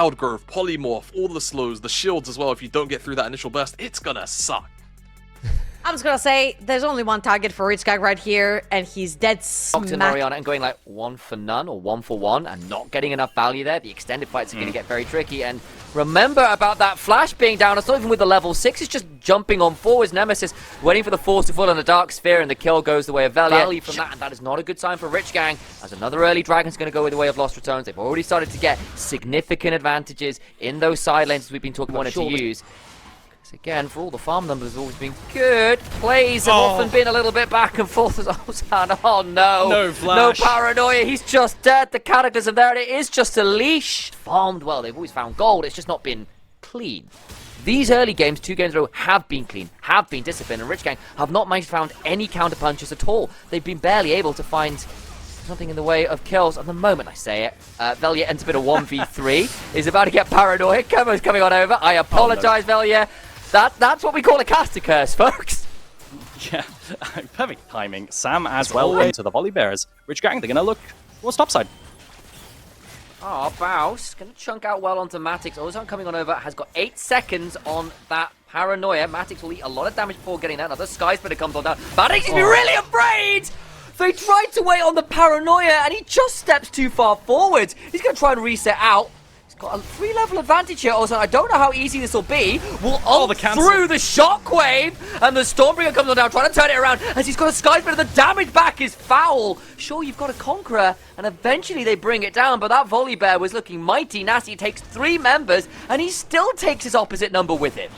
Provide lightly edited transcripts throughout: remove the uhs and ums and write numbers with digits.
Outgrowth, Polymorph, all the slows, the shields as well. If you don't get through that initial burst, it's gonna suck. I'm just gonna say, there's only one target for Rich Gang right here, and he's dead smack. Oriana and going like 1 for none or 1 for 1 and not getting enough value there. The extended fights are going to get very tricky. And remember about that flash being down. It's not even with the level 6. It's just jumping on forwards. Nemesis waiting for the force to fall on the Dark Sphere, and the kill goes the way of Value from that. And that is not a good sign for Rich Gang, as another early Dragon's going to go with the way of Lost Ratones. They've already started to get significant advantages in those side lanes as we've been talking about to use. Again, for all the farm numbers have always been good. Plays have often been a little bit back and forth as Ozan. Oh no. No flash. No paranoia. He's just dead. The Cataclysm there, and it is just a leash. Farmed well. They've always found gold. It's just not been clean. These early games, 2 games in a row, have been clean, have been disciplined, and Rich Gang have not managed to find any counter punches at all. They've been barely able to find something in the way of kills. At the moment I say it, Velya ends up in a 1v3. Is about to get paranoid. Kevo's coming on over. I apologize, Velya. That's what we call a caster curse, folks. Yeah, perfect timing. Sam as well into the volley bearers. Rich Gang, they're going to look towards topside. Oh, Baus going to chunk out well onto Matix. Ozan coming on over, has got 8 seconds on that paranoia. Matix will eat a lot of damage before getting that. Another Sky Splitter comes on down. Matix is really afraid! They tried to wait on the paranoia, and he just steps too far forward. He's going to try and reset out. Got a 3-level advantage here, Ozan. I don't know how easy this will be. We'll through the shockwave, and the Stormbringer comes on down, trying to turn it around, as he's got a Sky Splitter. The damage back is foul. Sure, you've got a Conqueror, and eventually they bring it down, but that Volley Bear was looking mighty nasty. It takes 3 members, and he still takes his opposite number with him.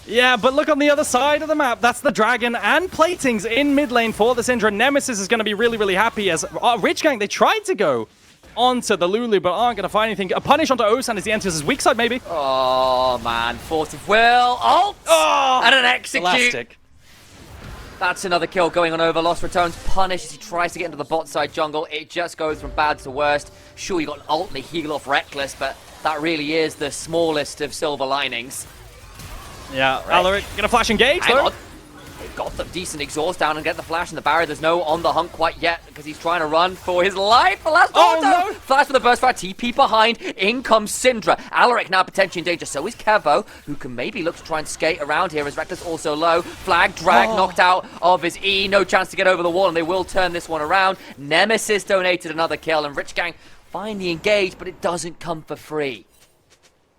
Yeah, but look on the other side of the map. That's the Dragon and Platings in mid lane for the Syndra. Nemesis is going to be really, really happy as Rich Gang, they tried to go onto the Lulu, but aren't going to find anything. A punish onto Ozan as he enters his weak side, maybe. Oh, man. Force of will. Ult! Oh, and an execute. Elastic. That's another kill going on over. Lost Ratones punish as he tries to get into the bot side jungle. It just goes from bad to worst. Sure, you got an ult and a heal off Reckless, but that really is the smallest of silver linings. Yeah, Alaric gonna flash engage, though. They've got the decent exhaust down and get the flash in the barrier. There's no on the hunt quite yet because he's trying to run for his life. The last auto! No. Flash for the burst fire. TP behind. In comes Syndra. Alaric now potentially in danger. So is Kevo, who can maybe look to try and skate around here as Reckless also low. Flag, drag, knocked out of his E. No chance to get over the wall, and they will turn this one around. Nemesis donated another kill, and Rich Gang finally engaged, but it doesn't come for free.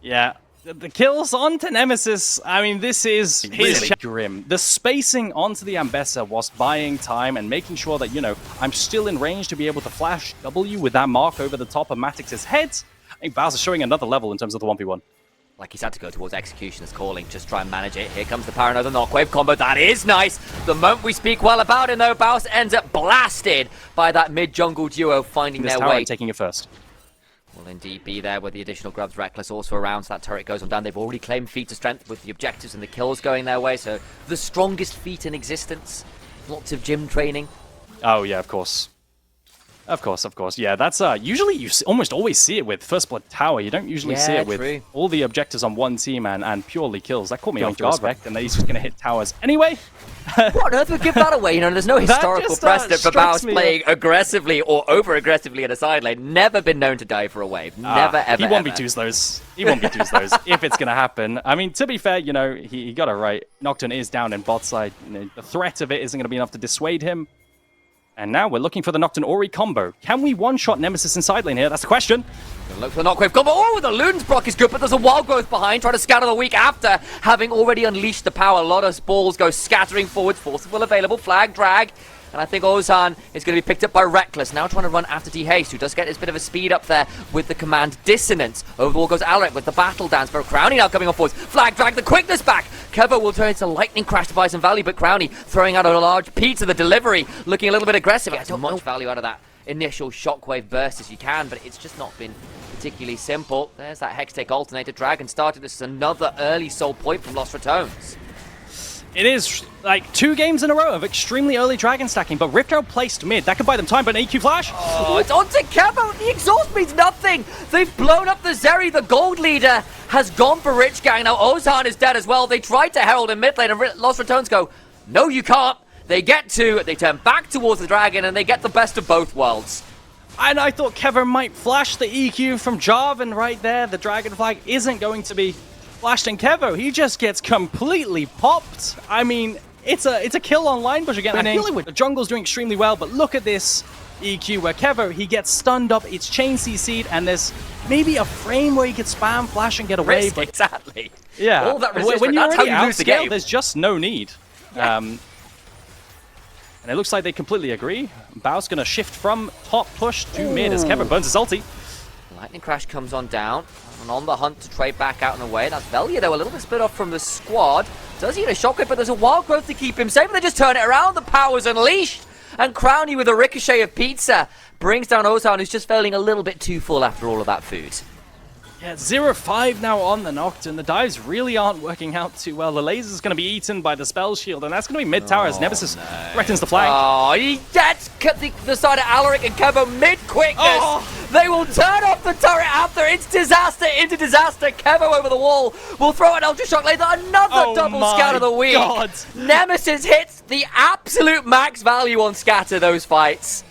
Yeah. The kills onto Nemesis, I mean, this is really grim. The spacing onto the Ambessa was buying time and making sure that, you know, I'm still in range to be able to flash W with that mark over the top of Matix's head. I think Bowser's showing another level in terms of the 1v1. Like he's had to go towards Executioner's calling, just try and manage it. Here comes the Paranoia, the Knockwave combo. That is nice. The moment we speak well about it, though, Bowser ends up blasted by that mid-jungle duo finding their way. Taking it first. Will indeed be there with the additional grubs. Reckless also around, so that turret goes on down. They've already claimed feat of strength with the objectives and the kills going their way, so the strongest feat in existence. Lots of gym training. Oh, yeah, of course. Of course. Yeah, that's usually you almost always see it with First Blood Tower. You don't usually see it with all the objectives on one team and purely kills. That caught me off guard, and he's just going to hit towers anyway. What on earth would give that away? You know, there's no historical precedent for Baus playing aggressively or over-aggressively in a side lane. Never been known to die for a wave. Never, ever, He won't be twos those. He won't be twos those if it's going to happen. I mean, to be fair, you know, he got it right. Nocturne is down in bot side. You know, the threat of it isn't going to be enough to dissuade him. And now we're looking for the Nocturne Ori combo. Can we one-shot Nemesis in side lane here? That's the question. Look for the Knockwave combo. Oh, the Loons proc is good, but there's a Wild Growth behind, trying to scatter the weak after having already unleashed the power. A lot of balls go scattering forwards. Forcible available, flag, drag. And I think Ozan is going to be picked up by Reckless. Now trying to run after D-Haste, who does get this bit of a speed up there with the command Dissonance. Over the wall goes Alaric with the Battle Dance, but Crownie now coming on forwards. Flag, drag, the quickness back. Kevo will turn into Lightning Crash to buy some value, but Crownie throwing out a large P to the delivery, looking a little bit aggressive. He has as much value out of that initial shockwave burst as you can, but it's just not been particularly simple. There's that Hextech Alternator. Dragon started. This is another early soul point from Lost Ratones. It is like 2 games in a row of extremely early Dragon stacking, but Rift Herald placed mid. That could buy them time, but an EQ flash. Oh, it's onto Kevo. The exhaust means nothing. They've blown up the Zeri. The gold leader has gone for Rich Gang. Now Ozan is dead as well. They tried to herald in mid lane, and Lost Ratones go, no, you can't. They get to, they turn back towards the Dragon, and they get the best of both worlds. And I thought Kevin might flash the EQ from Jarvan right there. The Dragon Flag isn't going to be flashed in Kevo. He just gets completely popped. I mean, it's a kill on line push again. I feel like the jungle's doing extremely well, but look at this EQ where Kevo, he gets stunned up, it's chain CC'd, and there's maybe a frame where he could spam, flash, and get away. Risk, but exactly. yeah, All that resistance, when you're that's how already you lose the game. there's just no need. Yeah. And it looks like they completely agree. Bao's going to shift from top push to mid as Kevin burns his ulti. Lightning Crash comes on down, and on the hunt to trade back out and away. That's Velia, though, a little bit split off from the squad. Does he get a shockwave, but there's a wild growth to keep him safe, and they just turn it around. The power's unleashed, and Crowny with a ricochet of pizza brings down Ozan, who's just feeling a little bit too full after all of that food. Yeah, 0-5 now on the Nocturne. The dives really aren't working out too well. The laser's going to be eaten by the spell shield, and that's going to be mid tower as Nemesis threatens the flank. Oh, he gets cut the side of Alaric and Kevo mid-quickness. Oh. They will turn off the turret after. It's disaster into disaster. Kevo over the wall will throw an Ultra Shock laser. Another double scatter of the week. God. Nemesis hits the absolute max value on scatter those fights.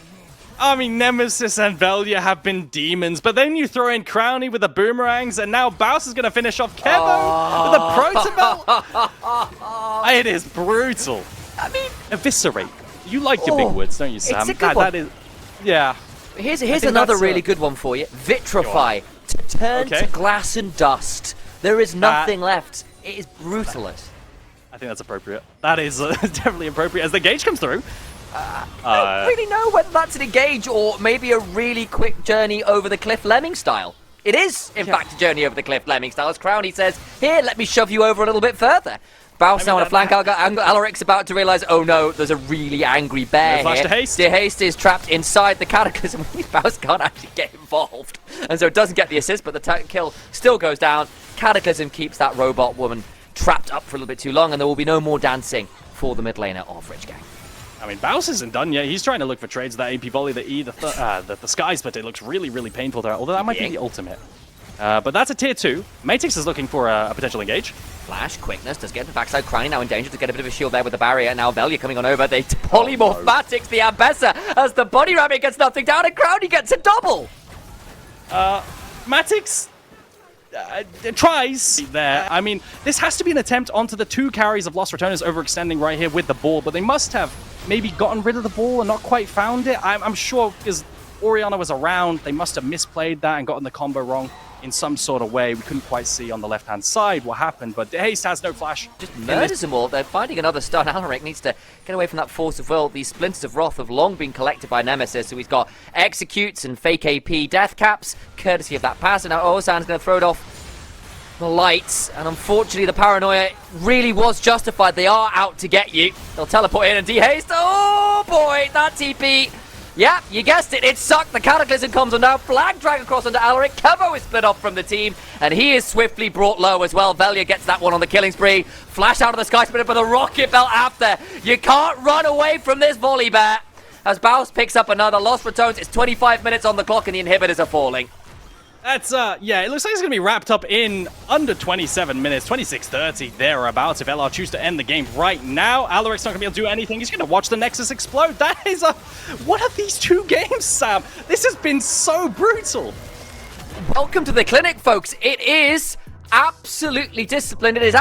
I mean, Nemesis and Velia have been demons, but then you throw in Crowny with the boomerangs, and now Baus is going to finish off Kevo with the Protobelt. It is brutal. I mean, Eviscerate. You like your big words, don't you, Sam? It's a good one. That is, yeah. Here's another really good one for you. Vitrify. To turn to glass and dust. There is nothing left. It is brutalist. I think that's appropriate. That is definitely appropriate as the gauge comes through. I don't really know whether that's an engage or maybe a really quick journey over the cliff lemming style. It is, in fact, a journey over the cliff lemming style. As Crowny says, here, let me shove you over a little bit further. Baus now on a flank. Alaric's about to realize, oh no, there's a really angry bear flash here. to Haste. The Haste is trapped inside the Cataclysm. Baus can't actually get involved. And so it doesn't get the assist, but the kill still goes down. Cataclysm keeps that robot woman trapped up for a little bit too long, and there will be no more dancing for the mid laner of Rich Gang. I mean, Baus isn't done yet. He's trying to look for trades, that AP volley, the E, the skies, but it looks really, really painful there, although that might be the ultimate. But that's a tier 2. Matix is looking for a potential engage. Flash, quickness, does get the backside. Crowny now in danger to get a bit of a shield there with the barrier. Now Velia coming on over. They polymorph Matix, the Ambessa, as the Bunny Rabbit gets nothing down, and Crowny gets a double. Matix tries there. I mean, this has to be an attempt onto the 2 carries of Lost Ratones overextending right here with the ball, but they must have maybe gotten rid of the ball and not quite found it. I'm sure because Orianna was around, they must have misplayed that and gotten the combo wrong in some sort of way. We couldn't quite see on the left-hand side what happened, but Haste has no flash. Just murders them all. They're finding another stun. Alaric needs to get away from that force of will. These Splinters of Wrath have long been collected by Nemesis, so he's got executes and fake AP death caps, courtesy of that pass, and now Ozan's going to throw it off the lights, and unfortunately the paranoia really was justified. They are out to get you. They'll teleport in and de-haste. Oh boy, that TP. Yeah, you guessed it. It sucked. The Cataclysm comes on now. Flag drag across onto Alaric. Kevo is split off from the team, and he is swiftly brought low as well. Velia gets that one on the killing spree. Flash out of the sky spinner for the rocket belt after. You can't run away from this volley bear. As Baus picks up another. Lost Ratones. It's 25 minutes on the clock, and the inhibitors are falling. That's, yeah, it looks like it's going to be wrapped up in under 27 minutes, 26:30 thereabouts, if LR choose to end the game right now. Alaric's not going to be able to do anything. He's going to watch the Nexus explode. That is what are these 2 games, Sam? This has been so brutal. Welcome to the clinic, folks. It is absolutely disciplined. It is